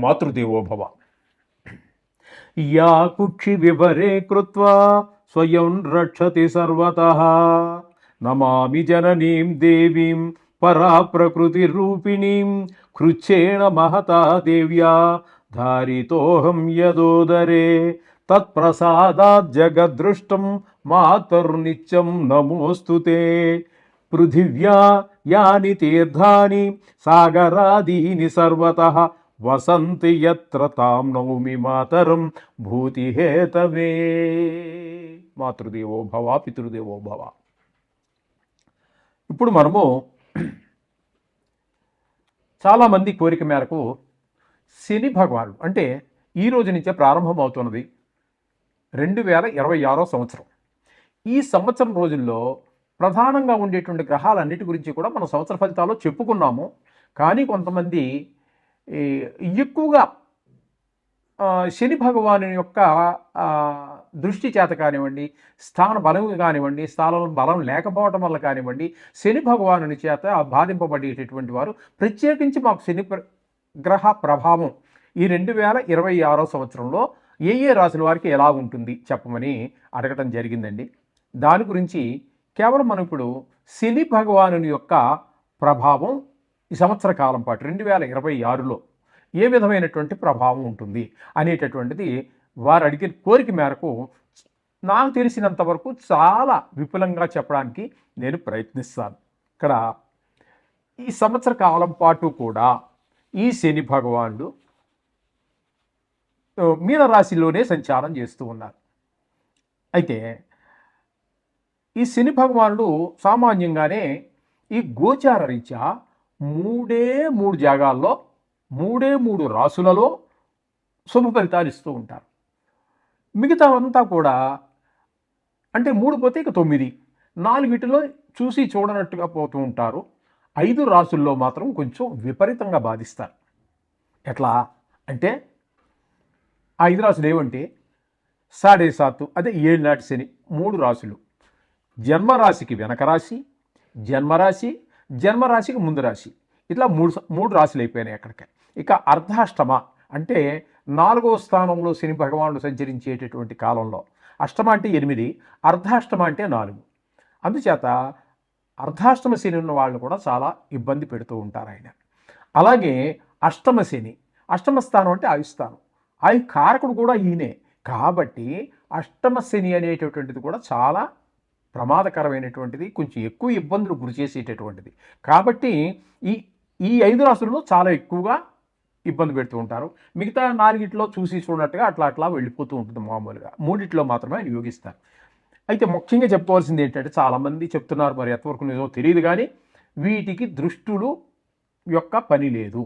Matrudevobhava. Yeah కుక్షి విభరే కృత్వా స్వయం రక్షతి సర్వతః నమామి జననీం దేవీం పరా ప్రకృతి రూపిణీం కృచ్ఛేణ మహతా దేవ్యా ధారితోహం యదోదరే తత్ప్రసాదాత్ జగదృష్టం మాతర్నిత్యం నమోస్తుతే. పృథివ్యా యాని తీర్థాని సాగరాదీని సర్వతః వసంతి యత్ర తాం నౌమి మాతరం భూతిహేతవే. మాతృదేవో భవ, పితృదేవో భవ. ఇప్పుడు మనము చాలామంది కోరిక మేరకు శని భగవానుడు అంటే ఈ రోజు నుంచే ప్రారంభమవుతున్నది 2026 సంవత్సరం. ఈ సంవత్సరం రోజుల్లో ప్రధానంగా ఉండేటువంటి గ్రహాలన్నిటి గురించి కూడా మనం సంవత్సర ఫలితాల్లో చెప్పుకున్నాము. కానీ కొంతమంది ఎక్కువగా శని భగవాను యొక్క దృష్టి చేత కానివ్వండి, స్థాన బలం కానివ్వండి, స్థానం బలం లేకపోవటం వల్ల కానివ్వండి, శని భగవాను చేత బాధింపబడేటటువంటి వారు ప్రత్యేకించి మాకు శని గ్రహ ప్రభావం ఈ 2026 సంవత్సరంలో ఏ ఏ రాశుల వారికి ఎలా ఉంటుంది చెప్పమని అడగటం జరిగిందండి. దాని గురించి కేవలం మనం ఇప్పుడు శని భగవాను యొక్క ప్రభావం ఈ సంవత్సర కాలం పాటు 2026లో ఏ విధమైనటువంటి ప్రభావం ఉంటుంది అనేటటువంటిది వారు అడిగిన కోరిక మేరకు నాకు తెలిసినంత వరకు చాలా విపులంగా చెప్పడానికి నేను ప్రయత్నిస్తాను. ఇక్కడ ఈ సంవత్సర కాలం పాటు కూడా ఈ శని భగవానుడు మీనరాశిలోనే సంచారం చేస్తూ ఉన్నారు. అయితే ఈ శని భగవానుడు సామాన్యంగానే ఈ గోచార రీత్యా 3 జాగాల్లో 3 రాసులలో శుభ ఫలితాలు ఇస్తూ ఉంటారు. మిగతా అంతా కూడా అంటే 3 పోతే ఇక 9, 4 చూసి చూడనట్టుగా పోతూ ఉంటారు. 5 రాసుల్లో మాత్రం కొంచెం విపరీతంగా బాధిస్తారు. ఎట్లా అంటే 5 రాసులు ఏమంటే 7.5 అదే 7 నాటి శని 3 రాసులు, జన్మరాశికి వెనక రాశి, జన్మరాశికి ముందు రాశి, ఇట్లా 3 రాశులు అయిపోయినాయి అక్కడికి. ఇక అర్ధాష్టమ అంటే 4వ స్థానంలో శని భగవానుడు సంచరించేటటువంటి కాలంలో అష్టమ అంటే 8, అర్ధాష్టమ అంటే 4. అందుచేత అర్ధాష్టమ శని ఉన్న వాళ్ళు కూడా చాలా ఇబ్బంది పెడుతూ ఉంటారు ఆయన. అలాగే అష్టమ శని, అష్టమ స్థానం అంటే ఆయుస్థానం, ఆయు కారకుడు కూడా ఈయనే. కాబట్టి అష్టమ శని అనేటటువంటిది కూడా చాలా ప్రమాదకరమైనటువంటిది, కొంచెం ఎక్కువ ఇబ్బందులు గురి చేసేటటువంటిది. కాబట్టి ఈ 5 రాసులలో చాలా ఎక్కువగా ఇబ్బంది పెడుతూ ఉంటారు. మిగతా 4 చూసి చూడనట్టుగా అట్లా వెళ్ళిపోతూ ఉంటుంది. మామూలుగా 3 మాత్రమే ఆయన యోగిస్తారు. అయితే ముఖ్యంగా చెప్పుకోవాల్సింది ఏంటంటే చాలామంది చెప్తున్నారు, మరి ఎంతవరకు నిజమో తెలియదు, కానీ వీటికి దృష్టులు యొక్క పని లేదు.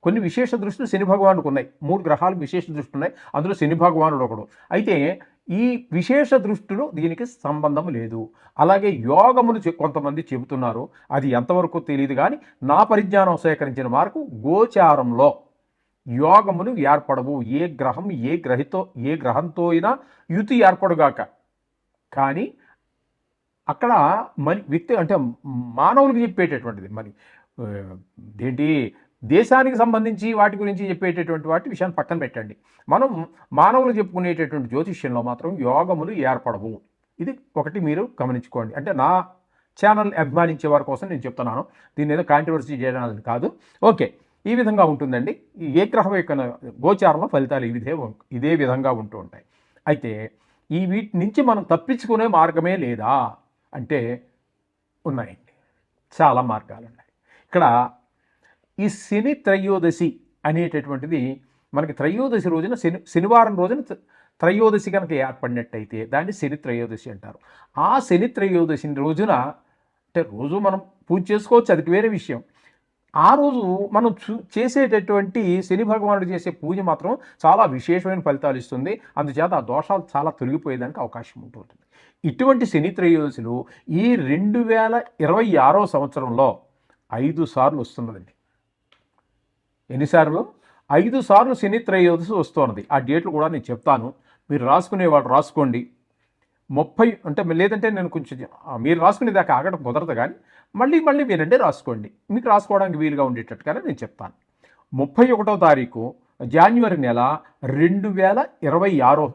కొన్ని విశేష దృష్టిలు శని భగవానుడికి ఉన్నాయి. 3 గ్రహాలకు విశేష దృష్టి ఉన్నాయి, అందులో శని భగవానుడు ఒకడు. అయితే ఈ విశేష దృష్టిలో దీనికి సంబంధం లేదు. అలాగే యోగములు కొంతమంది చెబుతున్నారు, అది ఎంతవరకు తెలియదు. కానీ నా పరిజ్ఞానం సేకరించిన మార్కు గోచారంలో యోగములు ఏర్పడవు. ఏ గ్రహంతో అయినా యుతి ఏర్పడుగాక. కానీ అక్కడ వ్యక్తి అంటే మానవులకు చెప్పేటటువంటిది మరి ఏంటి, దేశానికి సంబంధించి వాటి గురించి చెప్పేటటువంటి విషయాన్ని పక్కన పెట్టండి. మనం మానవులు చెప్పుకునేటటువంటి జ్యోతిష్యంలో మాత్రం యోగములు ఏర్పడవు. ఇది ఒకటి మీరు గమనించుకోండి. అంటే నా ఛానల్ అభిమానించే వారి కోసం నేను చెప్తున్నాను, దీన్ని ఏదో కాంట్రవర్సీ చేయడానికి కాదు. ఓకే, ఈ విధంగా ఉంటుందండి. ఏ గ్రహం యొక్క గోచారంలో ఫలితాలు ఇదే విధంగా ఉంటూ ఉంటాయి. అయితే వీటి నుంచి మనం తప్పించుకునే మార్గమే లేదా అంటే ఉన్నాయండి, చాలా మార్గాలు ఉన్నాయి. ఇక్కడ ఈ శని త్రయోదశి అనేటటువంటిది మనకి త్రయోదశి రోజున శనివారం రోజున త్రయోదశి కనుక ఏర్పడినట్టయితే దాన్ని శని త్రయోదశి అంటారు. ఆ శని త్రయోదశి రోజున అంటే రోజు మనం పూజ చేసుకోవచ్చు, అది వేరే విషయం. ఆ రోజు మనం చేసేటటువంటి శని భగవానుడు చేసే పూజ మాత్రం చాలా విశేషమైన ఫలితాలు ఇస్తుంది. అందుచేత ఆ దోషాలు చాలా తొలగిపోయేదానికి అవకాశం ఉంటుంది. ఇటువంటి శని త్రయోదశులు ఈ 2026 సంవత్సరంలో 5 సార్లు వస్తున్నదండి. ఎన్నిసార్లు? 5 సార్లు శని త్రయోదశి వస్తున్నది. ఆ డేట్లు కూడా నేను చెప్తాను, మీరు రాసుకునేవాడు రాసుకోండి. 30 అంటే లేదంటే నేను కొంచెం మీరు రాసుకునేదాకా ఆగడం కుదరదు, కానీ మళ్ళీ వినండి, రాసుకోండి. మీకు రాసుకోవడానికి వీలుగా ఉండేటట్టుగానే నేను చెప్తాను. 31వ తారీఖు జాన్యువరి నెల 2026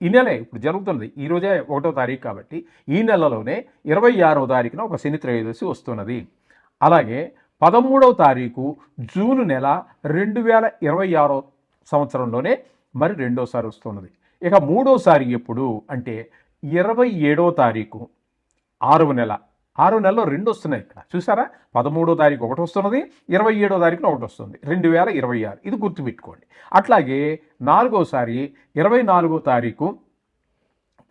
ఈ నెలే ఇప్పుడు జరుగుతున్నది. ఈరోజే 1వ తారీఖు కాబట్టి ఈ నెలలోనే 26వ తారీఖున ఒక శని త్రయోదశి వస్తున్నది. అలాగే 13వ తారీఖు జూన్ నెల 2026 సంవత్సరంలోనే మరి రెండోసారి వస్తున్నది. ఇక మూడోసారి ఎప్పుడు అంటే 27వ తారీఖు 6వ నెల. 6వ నెలలో 2 వస్తున్నాయి. ఇక్కడ చూసారా, 13వ తారీఖు ఒకటి వస్తున్నది, 27వ తారీఖున ఒకటి వస్తుంది, 2026. ఇది గుర్తుపెట్టుకోండి. అట్లాగే 4వసారి 24వ తారీఖు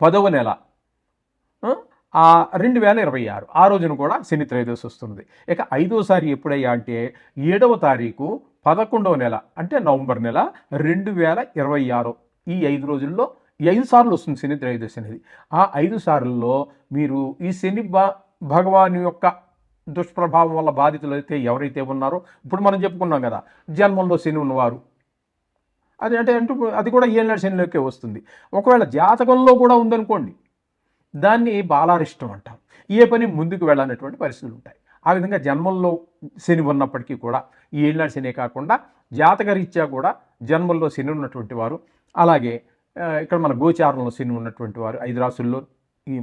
10వ నెల 2026, ఆ రోజున కూడా శని త్రయోదశి వస్తుంది. ఇక 5వసారి ఎప్పుడయ్యా అంటే 7వ తారీఖు 11వ నెల అంటే నవంబర్ నెల 2026. ఈ 5 రోజుల్లో ఈ 5 సార్లు వస్తుంది శని త్రయోదశి అనేది. ఆ 5 సార్లలో మీరు ఈ శని భగవాన్ యొక్క దుష్ప్రభావం వల్ల బాధితులు అయితే ఎవరైతే ఉన్నారో, ఇప్పుడు మనం చెప్పుకున్నాం కదా, జన్మంలో శని ఉన్నవారు, అది అది కూడా ఏళ్ళ శనిలోకే వస్తుంది. ఒకవేళ జాతకంలో కూడా ఉందనుకోండి, దాన్ని బాలారిష్టం అంటాం. ఏ పని ముందుకు వెళ్ళనటువంటి పరిస్థితులు ఉంటాయి. ఆ విధంగా జన్మంలో శని ఉన్నప్పటికీ కూడా ఈ ఏళ్ళనాడు శనే కాకుండా జాతకరీత్యా కూడా జన్మల్లో శని ఉన్నటువంటి వారు, అలాగే ఇక్కడ మన గోచారంలో శని ఉన్నటువంటి వారు 5 రాసుల్లో ఈ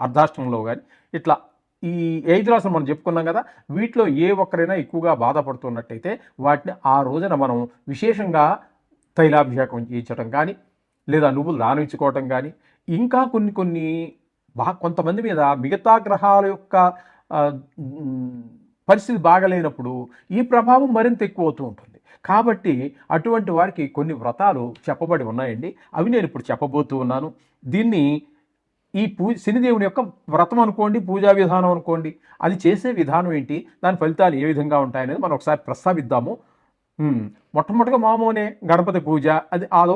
అర్ధాష్టమంలో కానీ ఇట్లా ఈ 5 రాసులు మనం చెప్పుకున్నాం కదా, వీటిలో ఏ ఒక్కరైనా ఎక్కువగా బాధపడుతున్నట్టయితే వాటిని ఆ రోజున మనం విశేషంగా తైలాభిషేకం చేయించడం కానీ, లేదా నువ్వులు దానం ఇచ్చుకోవటం కానీ, ఇంకా కొన్ని కొంతమంది మీద మిగతా గ్రహాల యొక్క పరిస్థితి బాగలేనప్పుడు ఈ ప్రభావం మరింత ఎక్కువ అవుతూ ఉంటుంది. కాబట్టి అటువంటి వారికి కొన్ని వ్రతాలు చెప్పబడి ఉన్నాయండి. అవి నేను ఇప్పుడు చెప్పబోతూ ఉన్నాను. దీన్ని ఈ శనిదేవుని యొక్క వ్రతం అనుకోండి, పూజా విధానం అనుకోండి, అది చేసే విధానం ఏంటి, దాని ఫలితాలు ఏ విధంగా ఉంటాయనేది మనం ఒకసారి ప్రస్తావిద్దాము. మొట్టమొదటిగా మామూలే గణపతి పూజ, అది ఆదో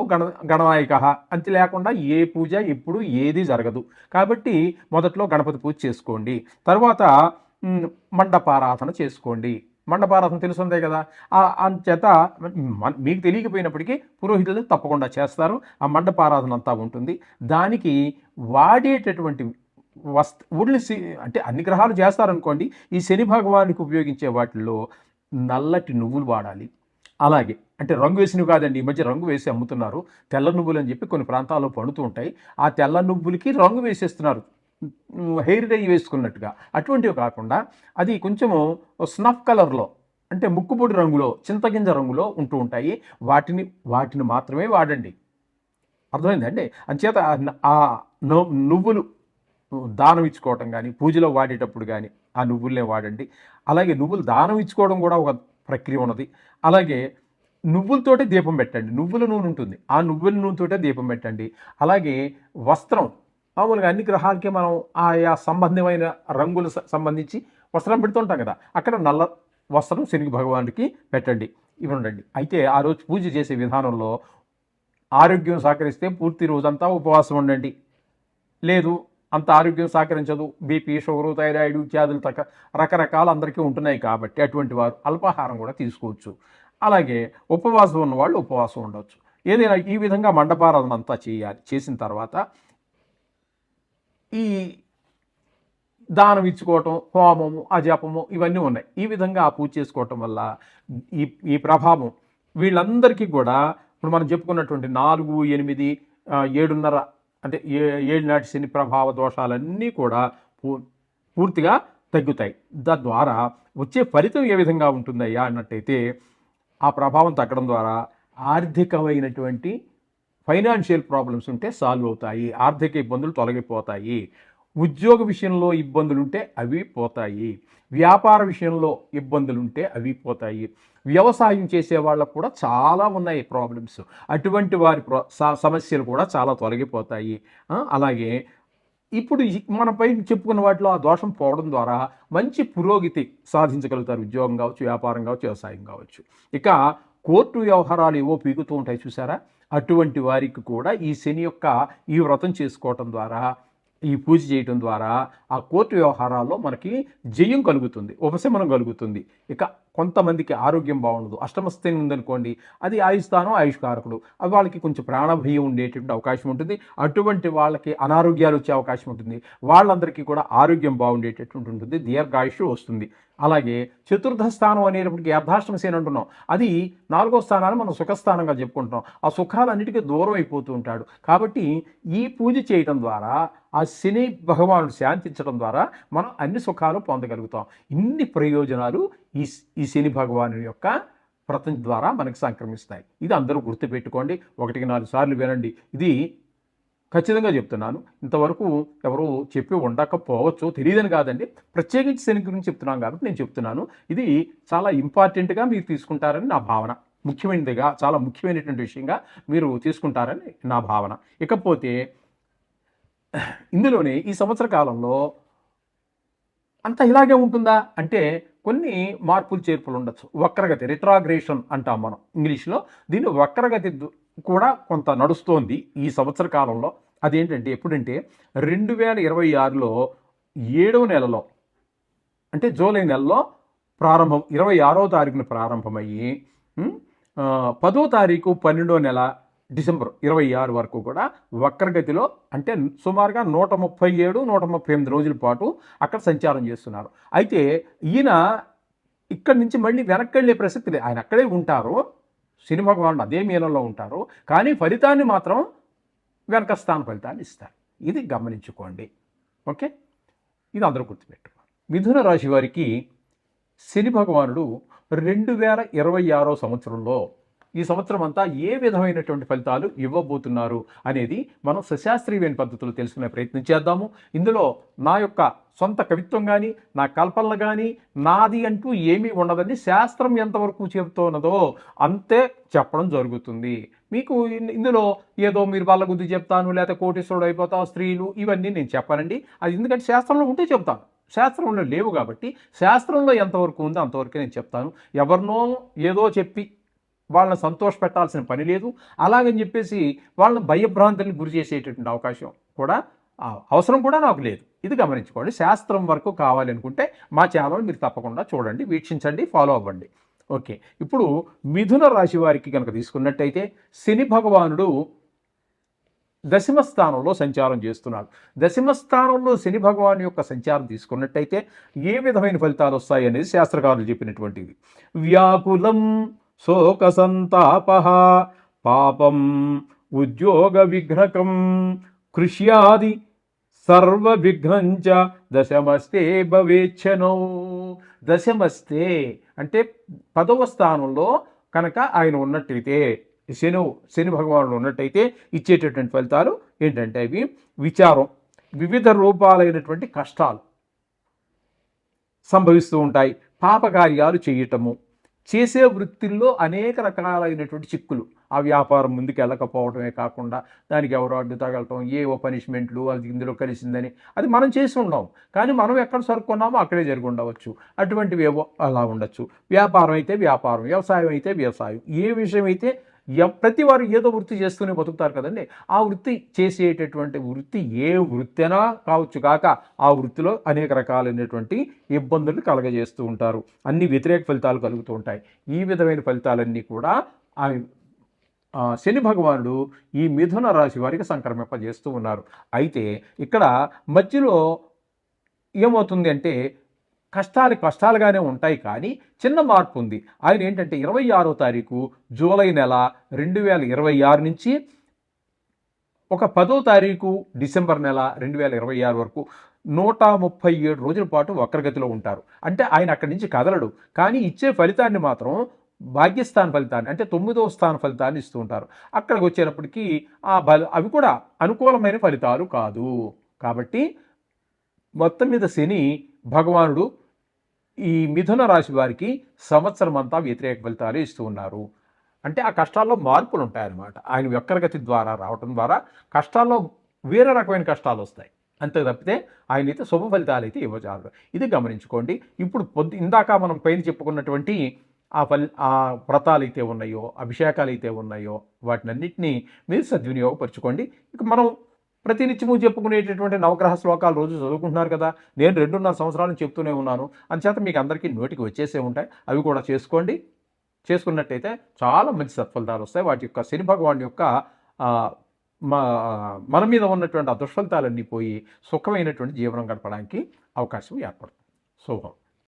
గణనాయక, అంతే లేకుండా ఏ పూజ ఎప్పుడు ఏది జరగదు. కాబట్టి మొదట్లో గణపతి పూజ చేసుకోండి. తర్వాత మండపారాధన చేసుకోండి. మండపారాధన తెలుసుందే కదా, అంచేత మీకు తెలియకపోయినప్పటికీ పురోహితులు తప్పకుండా చేస్తారు. ఆ మండపారాధన అంతా ఉంటుంది. దానికి వాడేటటువంటి ఊళ్ళి అంటే అన్ని గ్రహాలు చేస్తారనుకోండి, ఈ శని భగవానికి ఉపయోగించే వాటిల్లో నల్లటి నువ్వులు వాడాలి. అలాగే అంటే రంగు వేసినవి కాదండి, ఈ మధ్య రంగు వేసి అమ్ముతున్నారు, తెల్ల నువ్వులు అని చెప్పి కొన్ని ప్రాంతాల్లో పండుతూ ఉంటాయి. ఆ తెల్ల నువ్వులకి రంగు వేసేస్తున్నారు, హెయిర్ డై వేసుకున్నట్టుగా. అటువంటివి కాకుండా అది కొంచెము స్నఫ్ కలర్లో, అంటే ముక్కుపొడి రంగులో, చింతగింజ రంగులో ఉంటూ ఉంటాయి. వాటిని మాత్రమే వాడండి. అర్థమైందండి? అంచేత ఆ నువ్వులు దానం ఇచ్చుకోవటం కానీ, పూజలో వాడేటప్పుడు కానీ ఆ నువ్వులనే వాడండి. అలాగే నువ్వులు దానం ఇచ్చుకోవడం కూడా ఒక ప్రక్రియ ఉన్నది. అలాగే నువ్వులతోటే దీపం పెట్టండి. నువ్వుల నూనె ఉంటుంది, ఆ నువ్వుల నూనెతోటే దీపం పెట్టండి. అలాగే వస్త్రం, మామూలుగా అన్ని గ్రహాలకి మనం ఆయా సంబంధమైన రంగులు సంబంధించి వస్త్రం పెడుతుంటాం కదా, అక్కడ నల్ల వస్త్రం శని భగవానుడికి పెట్టండి, ఇవ్వండి. అయితే ఆ రోజు పూజ చేసే విధానంలో ఆరోగ్యం సహకరిస్తే పూర్తి రోజంతా ఉపవాసం ఉండండి. లేదు అంత ఆరోగ్యం సహకరించదు, బీపీ, షుగరు, థైరాయిడ్ ఇత్యాదులు రకరకాల అందరికీ ఉంటున్నాయి కాబట్టి అటువంటి వారు అల్పాహారం కూడా తీసుకోవచ్చు. అలాగే ఉపవాసం ఉన్నవాళ్ళు ఉపవాసం ఉండవచ్చు. ఏదైనా ఈ విధంగా మండపారాధన అంతా చేయాలి. చేసిన తర్వాత ఈ దానం ఇచ్చుకోవటం, హోమము, అజపము ఇవన్నీ ఉన్నాయి. ఈ విధంగా ఆ పూజ చేసుకోవటం వల్ల ఈ ప్రభావం వీళ్ళందరికీ కూడా ఇప్పుడు మనం చెప్పుకున్నటువంటి 4, 8, 7.5 అంటే 7 నాటి శని ప్రభావ దోషాలన్నీ కూడా పూర్తిగా తగ్గుతాయి. తద్వారా వచ్చే ఫలితం ఏ విధంగా ఉంటుందయ్యా అన్నట్టయితే, ఆ ప్రభావం తగ్గడం ద్వారా ఆర్థికమైనటువంటి ఫైనాన్షియల్ ప్రాబ్లమ్స్ ఉంటే సాల్వ్ అవుతాయి, ఆర్థిక ఇబ్బందులు తొలగిపోతాయి. ఉద్యోగ విషయంలో ఇబ్బందులుంటే అవి పోతాయి, వ్యాపార విషయంలో ఇబ్బందులుంటే అవి పోతాయి. వ్యవసాయం చేసే వాళ్ళకు కూడా చాలా ఉన్నాయి ప్రాబ్లమ్స్, అటువంటి వారి సమస్యలు కూడా చాలా తొలగిపోతాయి. అలాగే ఇప్పుడు మనపై చెప్పుకున్న వాటిలో ఆ దోషం పోవడం ద్వారా మంచి పురోగతి సాధించగలుగుతారు. ఉద్యోగం కావచ్చు, వ్యాపారం కావచ్చు, వ్యవసాయం కావచ్చు. ఇక కోర్టు వ్యవహారాలు ఏవో పీకుతూ ఉంటాయి చూసారా, అటువంటి వారికి కూడా ఈ శని యొక్క ఈ వ్రతం చేసుకోవటం ద్వారా, ఈ పూజ చేయటం ద్వారా ఆ కోర్టు వ్యవహారాల్లో మనకి జయం కలుగుతుంది, ఉపశమనం కలుగుతుంది. ఇక కొంతమందికి ఆరోగ్యం బాగుండదు, అష్టమస్థితి ఉందనుకోండి, అది ఆయుస్థానం, ఆయుష్కారకుడు, అది వాళ్ళకి కొంచెం ప్రాణభయం ఉండేటువంటి అవకాశం ఉంటుంది. అటువంటి వాళ్ళకి అనారోగ్యాలు వచ్చే అవకాశం ఉంటుంది. వాళ్ళందరికీ కూడా ఆరోగ్యం బాగుండేటటువంటి ఉంటుంది, దీర్ఘాయుష్ వస్తుంది. అలాగే చతుర్థ స్థానం అనేటప్పటికి అర్ధాష్టమ శని అంటున్నాం, అది 4వ స్థానాన్ని మనం సుఖస్థానంగా చెప్పుకుంటున్నాం. ఆ సుఖాలన్నిటికీ దూరం అయిపోతూ ఉంటాడు. కాబట్టి ఈ పూజ చేయడం ద్వారా ఆ శని భగవానుడు శాంతించడం ద్వారా మనం అన్ని సుఖాలు పొందగలుగుతాం. ఇన్ని ప్రయోజనాలు ఈ శని భగవాను యొక్క వ్రతం ద్వారా మనకు సంక్రమిస్తాయి. ఇది అందరూ గుర్తుపెట్టుకోండి. 1-4 సార్లు వినండి. ఇది ఖచ్చితంగా చెప్తున్నాను. ఇంతవరకు ఎవరు చెప్పి ఉండకపోవచ్చు, తెలియదని కాదండి, ప్రత్యేకించి శని గురించి చెప్తున్నాను కాబట్టి నేను చెప్తున్నాను. ఇది చాలా ఇంపార్టెంట్గా మీరు తీసుకుంటారని నా భావన. ముఖ్యమైనదిగా, చాలా ముఖ్యమైనటువంటి విషయంగా మీరు తీసుకుంటారని నా భావన. ఇకపోతే ఇందులోనే ఈ సంవత్సర కాలంలో అంతా ఇలాగే ఉంటుందా అంటే కొన్ని మార్పులు చేర్పులు ఉండొచ్చు. వక్రగతి, రిట్రాగ్రేషన్ అంటాం మనం ఇంగ్లీష్లో. దీన్ని వక్రగతి కూడా కొంత నడుస్తోంది ఈ సంవత్సర కాలంలో. అదేంటంటే ఎప్పుడంటే 2026లో 7వ నెలలో, అంటే జూలై నెలలో ప్రారంభం, 26వ తారీఖున ప్రారంభమయ్యి 10వ తారీఖు 12వ నెల డిసెంబర్ 26 వరకు కూడా వక్రగతిలో, అంటే సుమారుగా 137-138 రోజుల పాటు అక్కడ సంచారం చేస్తున్నారు. అయితే ఈయన ఇక్కడి నుంచి మళ్ళీ వెనక్కి వెళ్ళే ప్రసక్తి లేదు. ఆయన అక్కడే ఉంటారు, శని భగవానుడు అదే మీనంలో ఉంటారు, కానీ ఫలితాన్ని మాత్రం వెనక స్థాన ఫలితాన్ని ఇస్తారు. ఇది గమనించుకోండి. ఓకే, ఇది అందరూ గుర్తుపెట్టుకోండి. మిథున రాశి వారికి శని భగవానుడు 2026వ సంవత్సరంలో ఈ సంవత్సరం అంతా ఏ విధమైనటువంటి ఫలితాలు ఇవ్వబోతున్నారు అనేది మనం సశాస్త్రీయమైన పద్ధతులు తెలుసుకునే ప్రయత్నం చేద్దాము. ఇందులో నా యొక్క సొంత కవిత్వం కానీ, నా కల్పనలు కానీ, నాది అంటూ ఏమీ ఉండదని శాస్త్రం ఎంతవరకు చెబుతున్నదో అంతే చెప్పడం జరుగుతుంది. మీకు ఇందులో ఏదో మీరు వాళ్ళ గురించి చెప్తాను, లేకపోతే కోటీశ్వరుడు అయిపోతాం, స్త్రీలు, ఇవన్నీ నేను చెప్పానండి. అది ఎందుకంటే శాస్త్రంలో ఉంటే చెప్తాను, శాస్త్రంలో లేవు కాబట్టి శాస్త్రంలో ఎంతవరకు ఉందో అంతవరకే నేను చెప్తాను. ఎవరినో ఏదో చెప్పి వాళ్ళని సంతోష పెట్టాల్సిన పని లేదు. అలాగని చెప్పేసి వాళ్ళని భయభ్రాంతులకు గురి చేసేటటువంటి అవకాశం కూడా, అవసరం కూడా నాకు లేదు. ఇది గమనించుకోండి. శాస్త్రం వరకు కావాలి అనుకుంటే మా ఛానల్ మీరు తప్పకుండా చూడండి, వీక్షించండి, ఫాలో అవ్వండి. ఓకే, ఇప్పుడు మిథున రాశి వారికి కనుక తీసుకున్నట్టయితే శని భగవానుడు దశమ స్థానంలో సంచారం చేస్తున్నాడు. దశమ స్థానంలో శని భగవాను యొక్క సంచారం తీసుకున్నట్టయితే ఏ విధమైన ఫలితాలు వస్తాయి అనేది శాస్త్రకారులు చెప్పినటువంటివి. వ్యాకులం శోక సంతాప, పాపం ఉద్యోగ విఘ్నకం, కృష్యాది సర్వ విఘ్నంచ దశమస్తే భవేచ్ఛనో. దశమస్తే అంటే 10వ స్థానంలో కనుక ఆయన ఉన్నట్టయితే, శని భగవానుడు ఉన్నట్టయితే ఇచ్చేటటువంటి ఫలితాలు ఏంటంటే అవి విచారం, వివిధ రూపాలైనటువంటి కష్టాలు సంభవిస్తూ ఉంటాయి, పాపకార్యాలు చేయటము, చేసే వృత్తిల్లో అనేక రకాలైనటువంటి చిక్కులు, ఆ వ్యాపారం ముందుకు వెళ్ళకపోవడమే కాకుండా దానికి ఎవరో అడ్డు తగలటం, ఏవో పనిష్మెంట్లు, అది ఇందులో కలిసిందని, అది మనం చేసి ఉన్నాం కానీ మనం ఎక్కడ సరుకున్నామో అక్కడే జరిగి ఉండవచ్చు. అటువంటివి ఏవో అలా ఉండొచ్చు. వ్యాపారం అయితే వ్యాపారం, వ్యవసాయం అయితే వ్యవసాయం, ఏ విషయం అయితే ప్రతి వారు ఏదో వృత్తి చేస్తూనే బతుకుతారు కదండి. ఆ వృత్తి చేసేటటువంటి వృత్తి ఏ వృత్తి అయినా కావచ్చు కాక ఆ వృత్తిలో అనేక రకాలైనటువంటి ఇబ్బందులు కలగజేస్తూ ఉంటారు. అన్ని వ్యతిరేక ఫలితాలు కలుగుతూ ఉంటాయి. ఈ విధమైన ఫలితాలన్నీ కూడా శని భగవానుడు ఈ మిథున రాశి వారికి సంక్రమింపజేస్తూ ఉన్నారు. అయితే ఇక్కడ మధ్యలో ఏమవుతుంది అంటే కష్టాలుగానే ఉంటాయి, కానీ చిన్న మార్పు ఉంది. ఆయన ఏంటంటే 26వ తారీఖు జూలై నెల 2026 నుంచి ఒక 10వ తారీఖు డిసెంబర్ నెల 2026 వరకు 137 రోజుల పాటు వక్రగతిలో ఉంటారు. అంటే ఆయన అక్కడి నుంచి కదలడు, కానీ ఇచ్చే ఫలితాన్ని మాత్రం భాగ్యస్థాన ఫలితాన్ని, అంటే 9వ స్థాన ఫలితాన్ని ఇస్తూ ఉంటారు. అక్కడికి వచ్చేటప్పటికి అవి కూడా అనుకూలమైన ఫలితాలు కాదు. కాబట్టి మొత్తం మీద శని భగవానుడు ఈ మిథున రాశి వారికి సంవత్సరం అంతా వ్యతిరేక ఫలితాలు ఇస్తూ ఉన్నారు. అంటే ఆ కష్టాల్లో మార్పులు ఉంటాయన్నమాట. ఆయన వక్రగతి ద్వారా రావటం ద్వారా కష్టాల్లో వేరే రకమైన కష్టాలు వస్తాయి, అంతే తప్పితే ఆయన అయితే శుభ ఫలితాలు అయితే ఇవ్వజాలరు. ఇది గమనించుకోండి. ఇప్పుడు ఇందాక మనం పైన చెప్పుకున్నటువంటి ఆ వ్రతాలు అయితే ఉన్నాయో, అభిషేకాలు అయితే ఉన్నాయో, వాటినన్నింటినీ మీరు సద్వినియోగపరచుకోండి. ఇక మనం ప్రతినిత్యము చెప్పుకునేటటువంటి నవగ్రహ శ్లోకాలు రోజు చదువుకుంటున్నారు కదా, నేను 2.5 సంవత్సరాలు చెప్తూనే ఉన్నాను. అందుచేత మీకు అందరికీ నోటికి వచ్చేసే ఉంటాయి. అవి కూడా చేసుకోండి. చేసుకున్నట్టయితే చాలా మంచి సత్ఫలితాలు వస్తాయి. వాటి యొక్క శని భగవాన్ యొక్క మన మీద ఉన్నటువంటి ఆ దుష్ఫలితాలన్నీ పోయి సుఖమైనటువంటి జీవనం గడపడానికి అవకాశం ఏర్పడుతుంది. శుభం.